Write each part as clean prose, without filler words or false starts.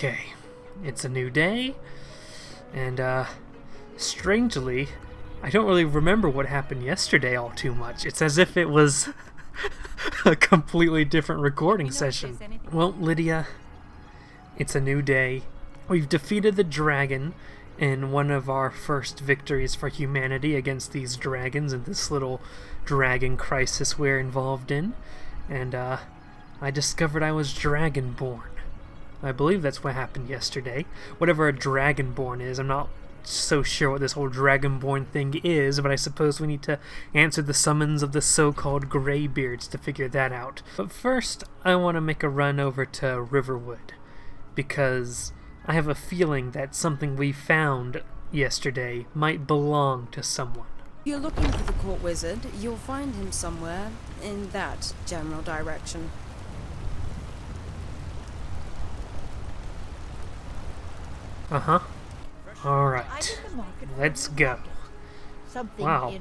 Okay, it's a new day, and strangely, I don't really remember what happened yesterday all too much. It's as if it was a completely different recording session. Well, Lydia, it's a new day. We've defeated the dragon in one of our first victories for humanity against these dragons and this little dragon crisis we're involved in. And I discovered I was dragonborn. I believe that's what happened yesterday. Whatever a dragonborn is, I'm not so sure what this whole dragonborn thing is, but I suppose we need to answer the summons of the so-called Greybeards to figure that out. But first, I want to make a run over to Riverwood, because I have a feeling that something we found yesterday might belong to someone. If you're looking for the court wizard, you'll find him somewhere in that general direction. Uh-huh. Alright. Let's go. Wow.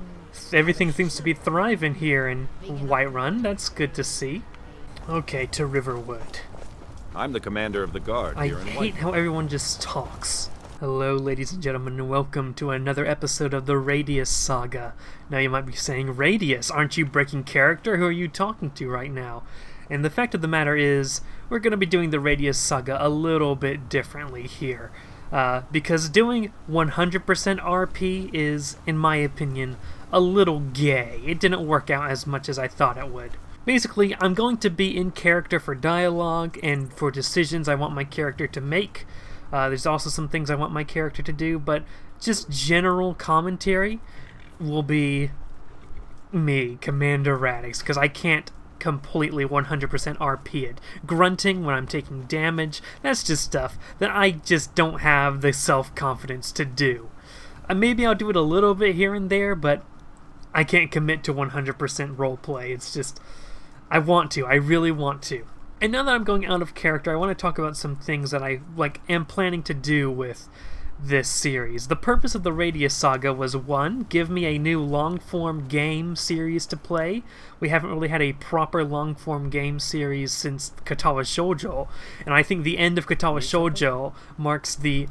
Everything seems to be thriving here in Whiterun. That's good to see. Okay, to Riverwood. I'm the commander of the guard here in I hate how everyone just talks. Hello, ladies and gentlemen, and welcome to another episode of the Radius Saga. Now you might be saying, Radius, aren't you breaking character? Who are you talking to right now? And the fact of the matter is, we're going to be doing the Radius Saga a little bit differently here. Because doing 100% RP is, in my opinion, a little gay. It didn't work out as much as I thought it would. Basically, I'm going to be in character for dialogue and for decisions I want my character to make. There's also some things I want my character to do, but just general commentary will be me, Commander Radix, because I can't completely 100% RP it. Grunting when I'm taking damage, that's just stuff that I just don't have the self-confidence to do. Maybe I'll do it a little bit here and there, but I can't commit to 100% roleplay. It's just, I really want to. And now that I'm going out of character, I want to talk about some things that I am planning to do with this series. The purpose of the Radius Saga was, 1, give me a new long-form game series to play. We haven't really had a proper long-form game series since Katawa Shoujo, and I think the end of Katawa Shoujo marks the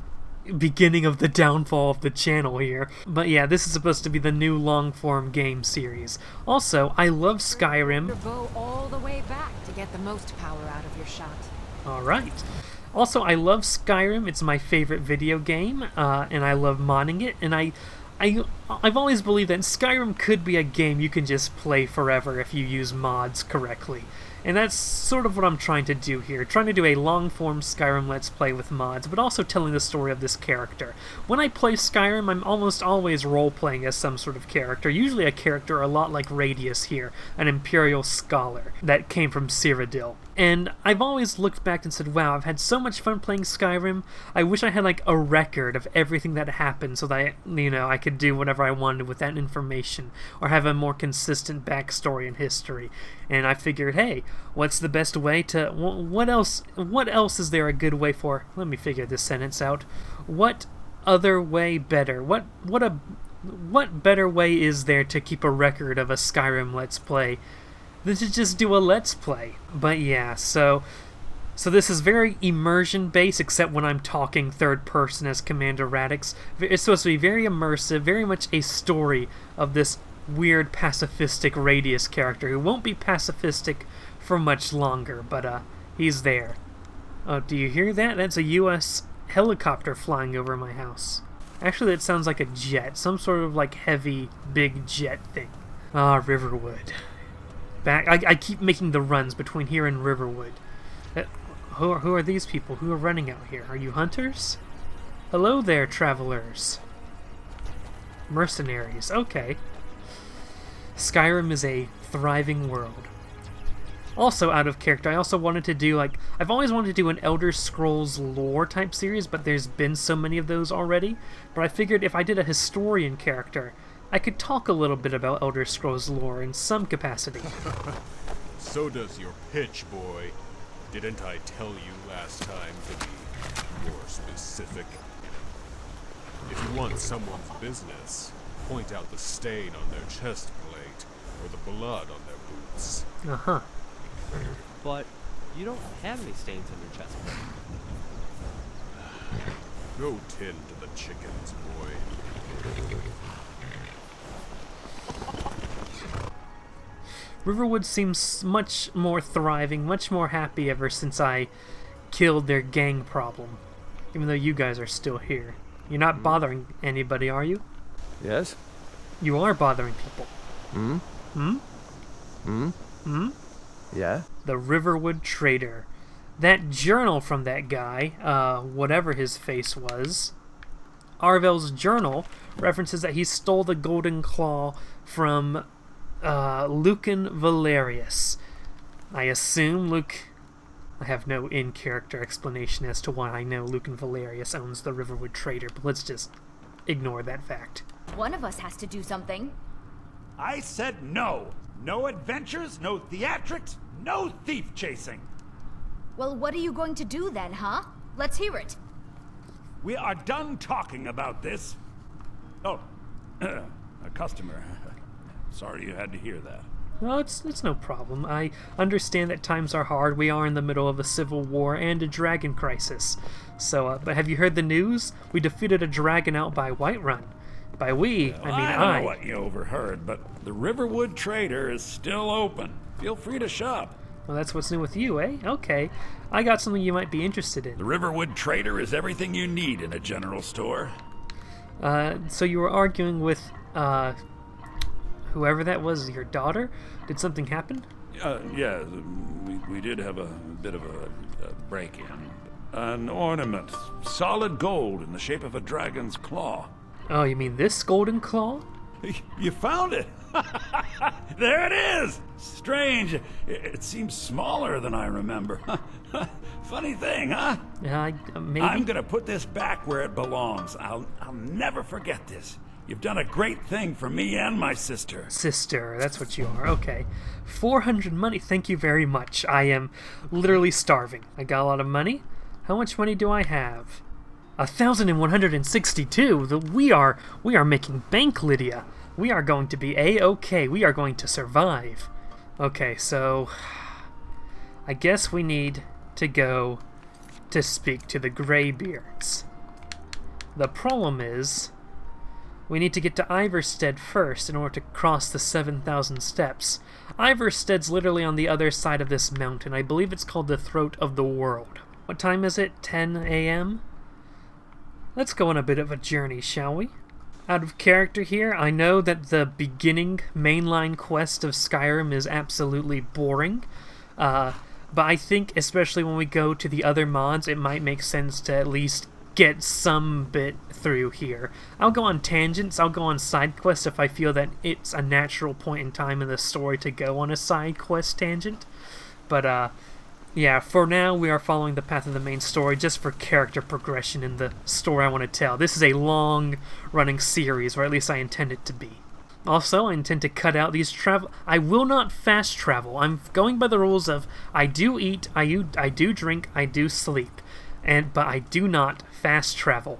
beginning of the downfall of the channel here. But yeah, this is supposed to be the new long-form game series. Also, I love Skyrim. Your bow all the way back to get the most power out of your shot. Alright. Also, I love Skyrim. It's my favorite video game, and I love modding it. And I've always believed that Skyrim could be a game you can just play forever if you use mods correctly. And that's sort of what I'm trying to do here. Trying to do a long-form Skyrim Let's Play with mods, but also telling the story of this character. When I play Skyrim, I'm almost always role-playing as some sort of character. Usually a character a lot like Radius here, an Imperial Scholar that came from Cyrodiil. And I've always looked back and said, wow, I've had so much fun playing Skyrim. I wish I had a record of everything that happened so that I could do whatever I wanted with that information, or have a more consistent backstory and history. And I figured, hey, what's the best way to... What else is there a good way for... Let me figure this sentence out. What other way better? What better way is there to keep a record of a Skyrim Let's Play than to just do a Let's Play? But yeah, so this is very immersion-based, except when I'm talking third person as Commander Radix. It's supposed to be very immersive, very much a story of this weird pacifistic Radius character who won't be pacifistic for much longer, but he's there. Oh, do you hear that? That's a U.S. helicopter flying over my house. Actually, that sounds like a jet, some sort of heavy, big jet thing. Ah, Riverwood. I keep making the runs between here and Riverwood. Who are these people who are running out here? Are you hunters? Hello there, travelers. Mercenaries, okay. Skyrim is a thriving world. Also, out of character, I also wanted to do, I've always wanted to do an Elder Scrolls lore type series, but there's been so many of those already. But I figured if I did a historian character, I could talk a little bit about Elder Scrolls lore in some capacity. So does your pitch, boy. Didn't I tell you last time to be more specific? If you want someone's business, point out the stain on their chest plate or the blood on their boots. Uh-huh. But you don't have any stains on your chest plate. Go tend to the chickens, boy. Riverwood seems much more thriving, much more happy ever since I killed their gang problem. Even though you guys are still here. You're not bothering anybody, are you? Yes? You are bothering people. Hmm? Hmm? Hmm? Hmm? Yeah? The Riverwood Trader. That journal from that guy, whatever his face was, Arvel's journal references that he stole the Golden Claw from Lucan Valerius. I assume I have no in-character explanation as to why I know Lucan Valerius owns the Riverwood Trader, but let's just ignore that fact. One of us has to do something. I said no. No adventures, no theatrics, no thief chasing. Well, what are you going to do then, huh? Let's hear it. We are done talking about this. Oh, a customer. Sorry you had to hear that. No, it's no problem. I understand that times are hard. We are in the middle of a civil war and a dragon crisis. So, but have you heard the news? We defeated a dragon out by Whiterun. By we, I mean I don't know what you overheard, but the Riverwood Trader is still open. Feel free to shop. Well, that's what's new with you, eh? Okay. I got something you might be interested in. The Riverwood Trader is everything you need in a general store. So you were arguing with, whoever that was, your daughter? Did something happen? Yeah, we did have a bit of a break-in. An ornament, solid gold in the shape of a dragon's claw. Oh, you mean this golden claw? You found it! There it is! Strange. It seems smaller than I remember. Funny thing, huh? Maybe. I'm gonna put this back where it belongs. I'll never forget this. You've done a great thing for me and my sister. Sister, that's what you are. Okay. 400 money, thank you very much. I am literally starving. I got a lot of money. How much money do I have? 1,162. We are making bank, Lydia. We are going to be A-okay. We are going to survive. Okay, so I guess we need to go to speak to the Greybeards. The problem is we need to get to Ivarstead first in order to cross the 7,000 steps. Ivarstead's literally on the other side of this mountain. I believe it's called the Throat of the World. What time is it? 10 a.m.? Let's go on a bit of a journey, shall we? Out of character here, I know that the beginning mainline quest of Skyrim is absolutely boring, but I think especially when we go to the other mods, it might make sense to at least get some bit through here. I'll go on tangents, I'll go on side quests if I feel that it's a natural point in time in the story to go on a side quest tangent, but yeah, for now we are following the path of the main story just for character progression in the story I want to tell. This is a long-running series, or at least I intend it to be. Also, I intend to cut out these travel... I will not fast travel. I'm going by the rules of I do eat, I do drink, I do sleep, but I do not fast travel.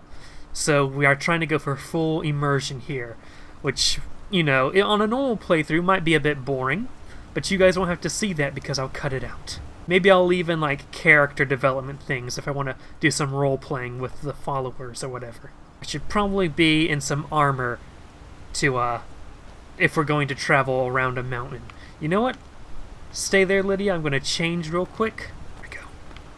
So we are trying to go for full immersion here, which, you know, on a normal playthrough might be a bit boring, but you guys won't have to see that because I'll cut it out. Maybe I'll leave in, like, character development things if I want to do some role-playing with the followers or whatever. I should probably be in some armor to, if we're going to travel around a mountain. You know what? Stay there, Lydia. I'm going to change real quick. There we go.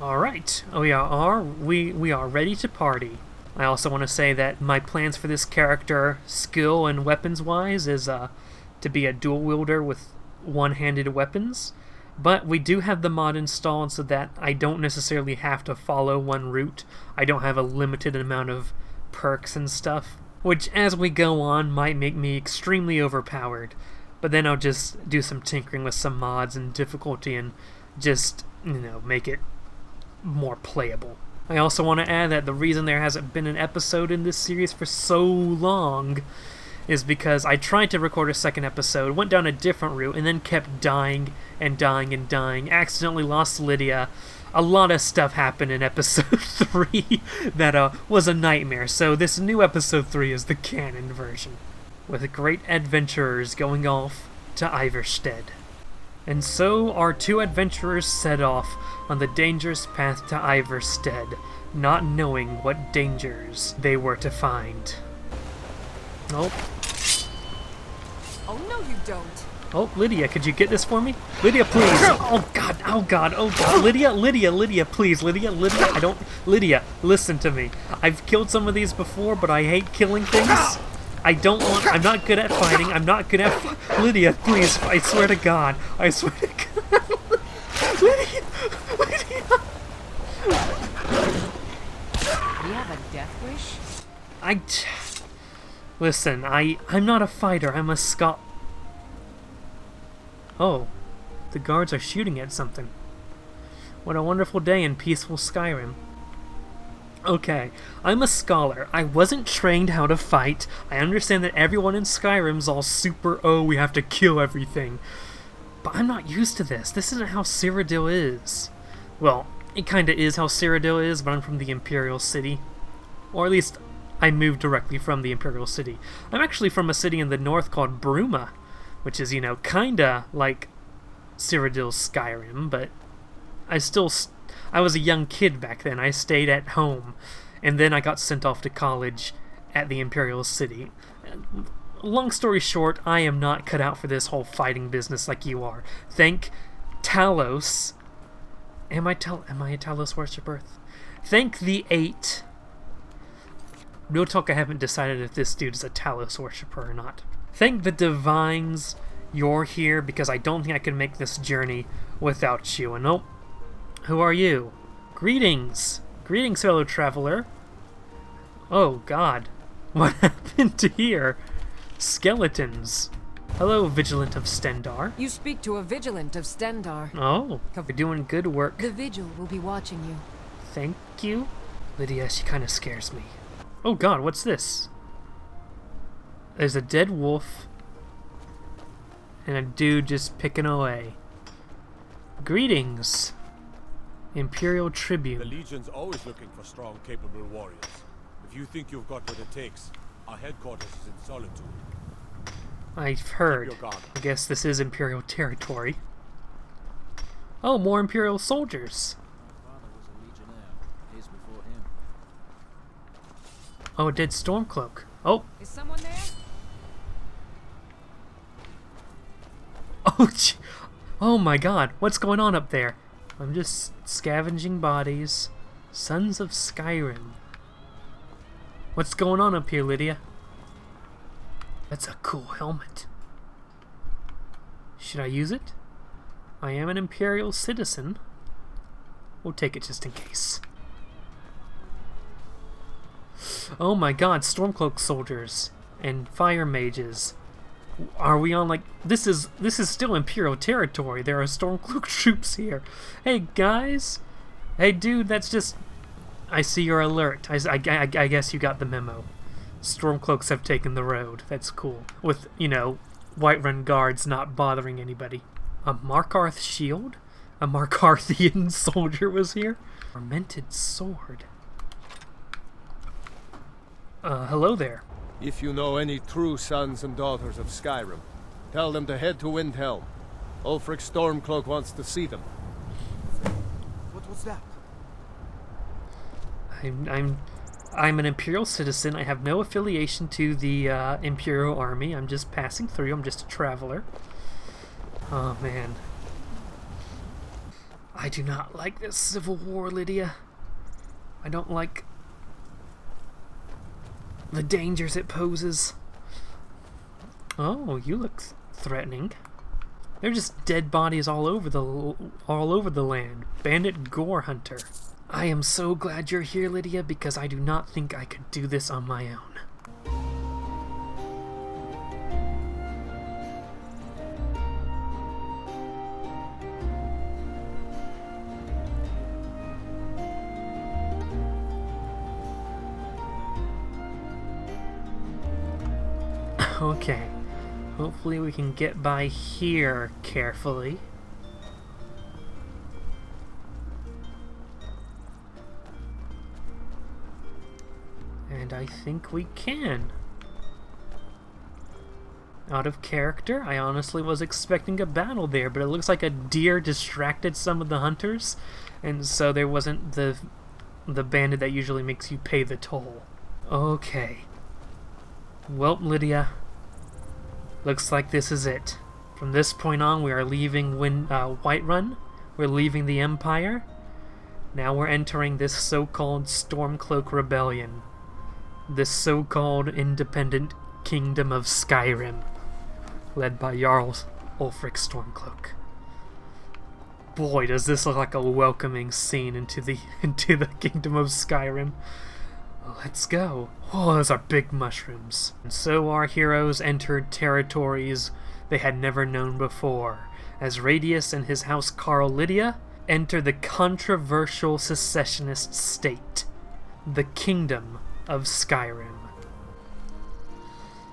Alright. We are ready to party. I also want to say that my plans for this character, skill and weapons-wise, is, to be a dual-wielder with one-handed weapons. But we do have the mod installed so that I don't necessarily have to follow one route. I don't have a limited amount of perks and stuff, which as we go on might make me extremely overpowered. But then I'll just do some tinkering with some mods and difficulty and just, you know, make it more playable. I also want to add that the reason there hasn't been an episode in this series for so long is because I tried to record a second episode, went down a different route, and then kept dying and dying and dying, accidentally lost Lydia. A lot of stuff happened in episode 3 that was a nightmare, so this new episode 3 is the canon version, with great adventurers going off to Ivarstead. And so our two adventurers set off on the dangerous path to Ivarstead, not knowing what dangers they were to find. Nope. Oh, no, you don't. Oh, Lydia, could you get this for me? Lydia, please! Oh god, oh god, oh god. Lydia, please, Lydia, I don't... Lydia, listen to me. I've killed some of these before, but I hate killing things. I don't want... I'm not good at fighting, Lydia, please, I swear to God. I swear to God. Lydia! You have a death wish? Listen, I'm not a fighter, I'm a Scot... Oh, the guards are shooting at something. What a wonderful day in peaceful Skyrim. Okay, I'm a scholar. I wasn't trained how to fight. I understand that everyone in Skyrim's all super, oh, we have to kill everything. But I'm not used to this. This isn't how Cyrodiil is. Well, it kinda is how Cyrodiil is, but I'm from the Imperial City. Or at least, I moved directly from the Imperial City. I'm actually from a city in the north called Bruma, which is, you know, kinda like Cyrodiil's Skyrim, but I was a young kid back then. I stayed at home, and then I got sent off to college at the Imperial City. Long story short, I am not cut out for this whole fighting business like you are. Thank Talos. Am I a Talos worshipper? Thank the 8. Real talk, I haven't decided if this dude is a Talos worshipper or not. Thank the divines you're here, because I don't think I can make this journey without you. And nope. Who are you? Greetings! Greetings, fellow traveler. Oh, God. What happened to here? Skeletons. Hello, Vigilant of Stendar. You speak to a Vigilant of Stendar. Oh, you're doing good work. The Vigil will be watching you. Thank you. Lydia, she kind of scares me. Oh, God, what's this? There's a dead wolf and a dude just picking away. Greetings, Imperial Tribune. The Legion's always looking for strong, capable warriors. If you think you've got what it takes, our headquarters is in Solitude. I've heard. I guess this is Imperial territory. Oh, more Imperial soldiers. Oh, a dead Stormcloak. Oh. Is someone there? Oh my God, what's going on up there? I'm just scavenging bodies. Sons of Skyrim. What's going on up here, Lydia? That's a cool helmet. Should I use it? I am an Imperial citizen. We'll take it just in case. Oh my God, Stormcloak soldiers and fire mages. Are we on, like, this is still Imperial territory. There are Stormcloak troops here. Hey guys. Hey dude, that's just... I see your alert. I guess you got the memo. Stormcloaks have taken the road. That's cool. With, you know, Whiterun guards not bothering anybody. A Markarth shield? A Markarthian soldier was here? Fermented sword. Hello there. If you know any true sons and daughters of Skyrim, tell them to head to Windhelm. Ulfric Stormcloak wants to see them. What was that? I'm an Imperial citizen. I have no affiliation to the Imperial Army. I'm just passing through. I'm just a traveler. Oh man. I do not like this civil war, Lydia. I don't like the dangers it poses. Oh, you look threatening. They're just dead bodies all over the land. Bandit gore hunter. I am so glad you're here, Lydia, because I do not think I could do this on my own. Okay, hopefully we can get by here carefully. And I think we can. Out of character. I honestly was expecting a battle there, but it looks like a deer distracted some of the hunters, and so there wasn't the bandit that usually makes you pay the toll. Okay. Well, Lydia, looks like this is it. From this point on, we are leaving Whiterun. We're leaving the Empire. Now we're entering this so-called Stormcloak Rebellion. This so-called independent Kingdom of Skyrim, led by Jarl Ulfric Stormcloak. Boy, does this look like a welcoming scene into the Kingdom of Skyrim. Let's go. Oh, those are big mushrooms. And so our heroes entered territories they had never known before, as Radius and his Housecarl Lydia enter the controversial secessionist state, the Kingdom of Skyrim.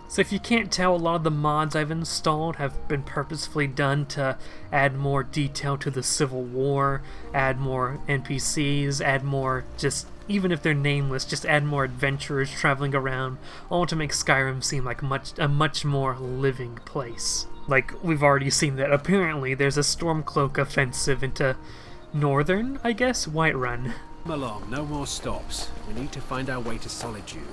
So if you can't tell, a lot of the mods I've installed have been purposefully done to add more detail to the Civil War, add more NPCs, add more, just even if they're nameless, just add more adventurers traveling around, all to make Skyrim seem like a much more living place. Like, we've already seen that apparently there's a Stormcloak offensive into northern, I guess, Whiterun. Come along, no more stops. We need to find our way to Solitude.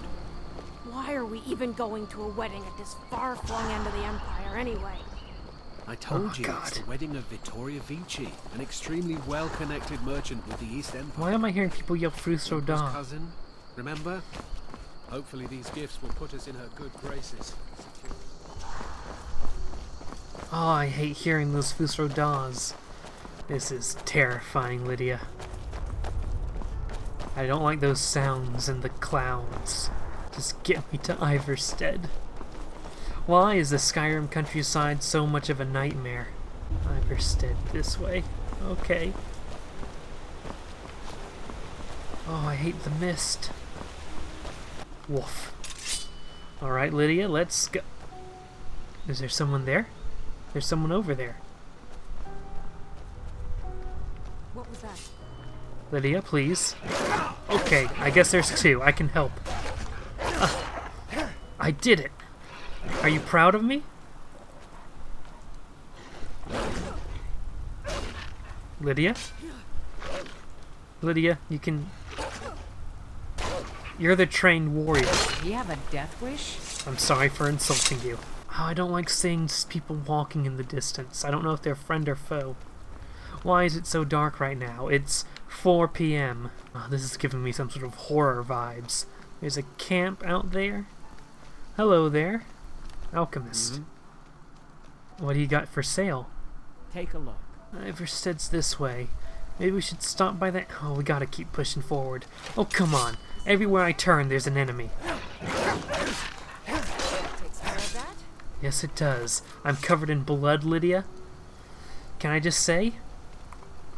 Why are we even going to a wedding at this far-flung end of the Empire anyway? I told you, it's the wedding of Vittoria Vici, an extremely well-connected merchant with the East Empire. Why am I hearing people yell Fruso Da? Cousin, remember? Hopefully these gifts will put us in her good graces. Oh, I hate hearing those Fruso Das. This is terrifying, Lydia. I don't like those sounds in the clouds. Just get me to Ivarstead. Why is the Skyrim countryside so much of a nightmare? Ivarstead this way. Okay. Oh, I hate the mist. Woof. Alright, Lydia, let's go. Is there someone there? There's someone over there. What was that? Lydia, please. Okay, I guess there's two. I can help. I did it. Are you proud of me? Lydia? Lydia, you can... You're the trained warrior. Do you have a death wish? I'm sorry for insulting you. Oh, I don't like seeing people walking in the distance. I don't know if they're friend or foe. Why is it so dark right now? It's 4 p.m. Oh, this is giving me some sort of horror vibes. There's a camp out there. Hello there, alchemist. What do you got for sale? Take a look. Ivarstead's this way. Maybe we should stop by that. Oh, we gotta keep pushing forward. Oh, come on. Everywhere I turn, there's an enemy. Takes care of that? Yes, it does. I'm covered in blood, Lydia. Can I just say,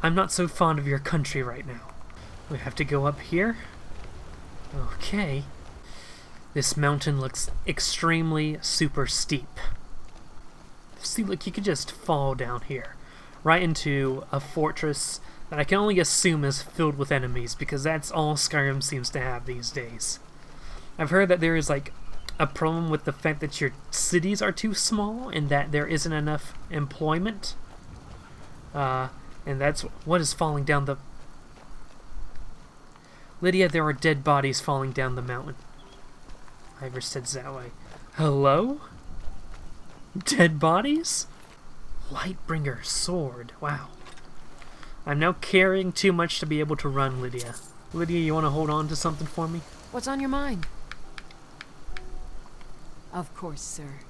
I'm not so fond of your country right now. We have to go up here. Okay. This mountain looks extremely super steep. See, look, you could just fall down here. Right into a fortress that I can only assume is filled with enemies, because that's all Skyrim seems to have these days. I've heard that there is, like, a problem with the fact that your cities are too small and that there isn't enough employment. And that's what is falling down the... Lydia, there are dead bodies falling down the mountain. Ivarstead's that way. Hello? Dead bodies? Lightbringer sword. Wow. I'm now carrying too much to be able to run, Lydia. Lydia, you want to hold on to something for me? What's on your mind? Of course, sir.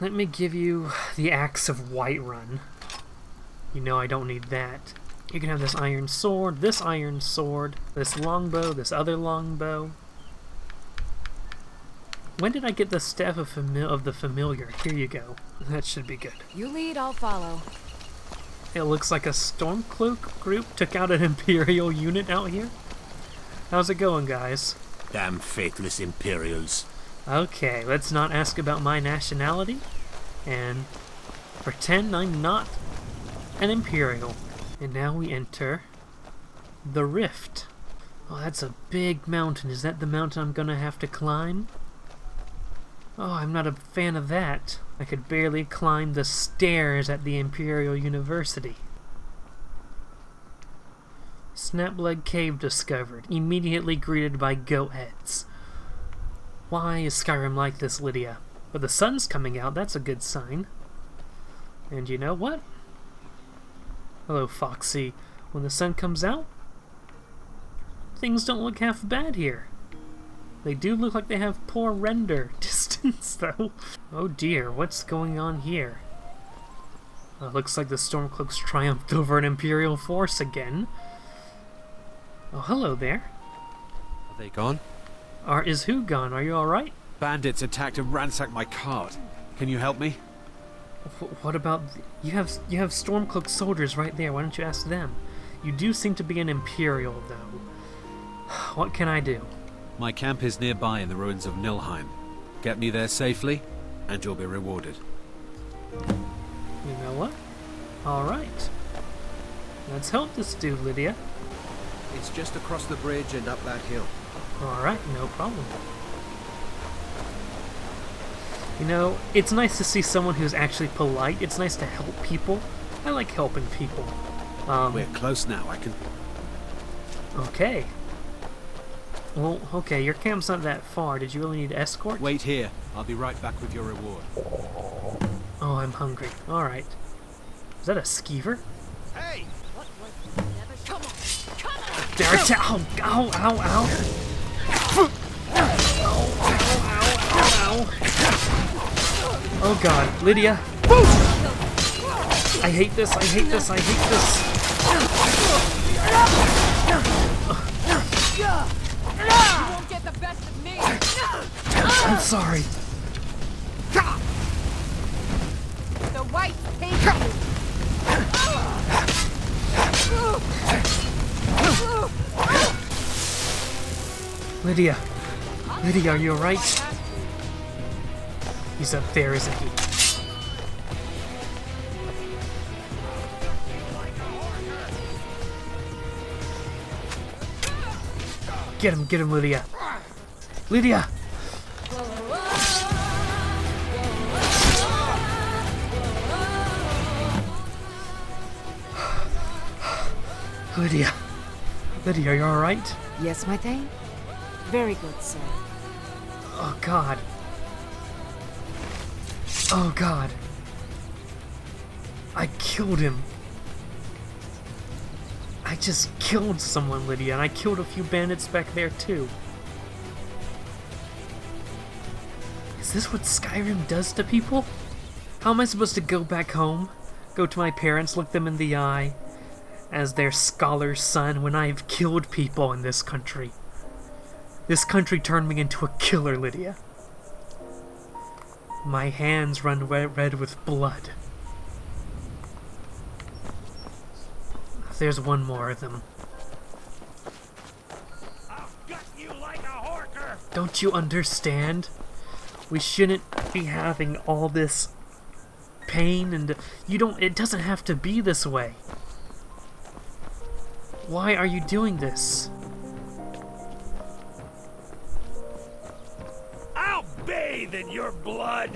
Let me give you the Axe of Whiterun. You know I don't need that. You can have this iron sword, this longbow, this other longbow. When did I get the Staff of the Familiar? Here you go. That should be good. You lead, I'll follow. It looks like a Stormcloak group took out an Imperial unit out here. How's it going, guys? Damn faithless Imperials. Okay, let's not ask about my nationality and pretend I'm not an Imperial. And now we enter the Rift. Oh, that's a big mountain. Is that the mountain I'm gonna have to climb? Oh, I'm not a fan of that. I could barely climb the stairs at the Imperial University. Snapleg Cave discovered, immediately greeted by goat heads. Why is Skyrim like this, Lydia? But the sun's coming out, that's a good sign. And you know what? Hello, Foxy. When the sun comes out, things don't look half bad here. They do look like they have poor render distance, though. Oh dear, what's going on here? Looks like the Stormcloaks triumphed over an Imperial force again. Oh, hello there. Are they gone? Is who gone? Are you alright? Bandits attacked and ransacked my cart. Can you help me? What about... You have Stormcloak soldiers right there. Why don't you ask them? You do seem to be an Imperial, though. What can I do? My camp is nearby in the ruins of Nilheim. Get me there safely, and you'll be rewarded. You know what? Alright. Let's help this dude, Lydia. It's just across the bridge and up that hill. Alright, no problem. You know, it's nice to see someone who's actually polite. It's nice to help people. I like helping people. We're close now, I can... Okay. Well, okay, your camp's not that far. Did you really need escort? Wait here. I'll be right back with your reward. Oh, I'm hungry. Alright. Is that a skeever? Hey! Come on! Come on! They're ow, ow, ow, ow. Oh god, Lydia. I hate this, I hate this, I hate this. You won't get the best of me! I'm sorry. The white paint! Lydia. Lydia, are you alright? He's up there, isn't he? Get him, Lydia. Lydia! Lydia. Lydia, are you alright? Yes, my Thane? Very good, sir. Oh god. Oh god. I killed him. I just killed someone, Lydia, and I killed a few bandits back there too. Is this what Skyrim does to people? How am I supposed to go back home, go to my parents, look them in the eye, as their scholar's son when I've killed people in this country? This country turned me into a killer, Lydia. My hands run red with blood. There's one more of them. I'll gut you like a horker. Don't you understand? We shouldn't be having all this pain, and it doesn't have to be this way. Why are you doing this? I'll bathe in your blood.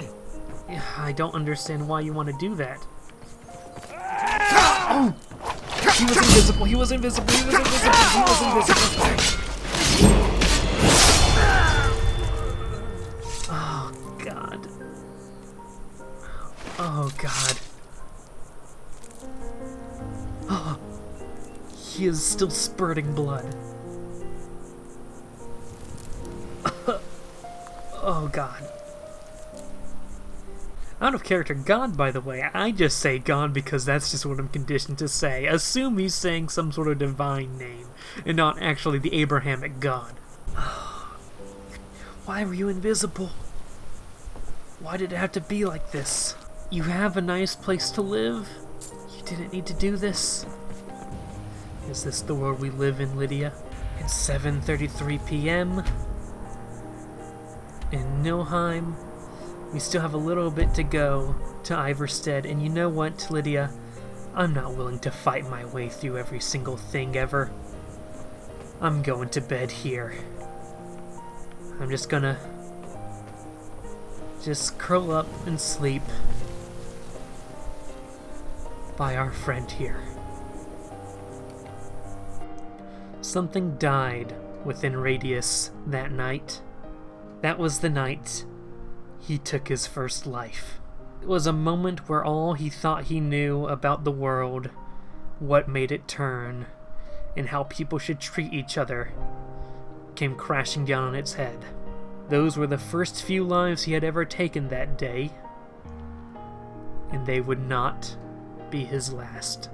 I don't understand why you want to do that. Oh! He was invisible, he was invisible, he was invisible, he was invisible. Oh, God. Oh, God. Oh, he is still spurting blood. Oh, God. Out of character God, by the way. I just say God because that's just what I'm conditioned to say. Assume he's saying some sort of divine name, and not actually the Abrahamic God. Why were you invisible? Why did it have to be like this? You have a nice place to live? You didn't need to do this? Is this the world we live in, Lydia? It's 7:33 p.m. in Nilheim. We still have a little bit to go to Ivarstead, and you know what, Lydia? I'm not willing to fight my way through every single thing ever. I'm going to bed here. I'm just gonna just curl up and sleep by our friend here. Something died within Radius that night. That was the night he took his first life. It was a moment where all he thought he knew about the world, what made it turn, and how people should treat each other, came crashing down on its head. Those were the first few lives he had ever taken that day, and they would not be his last.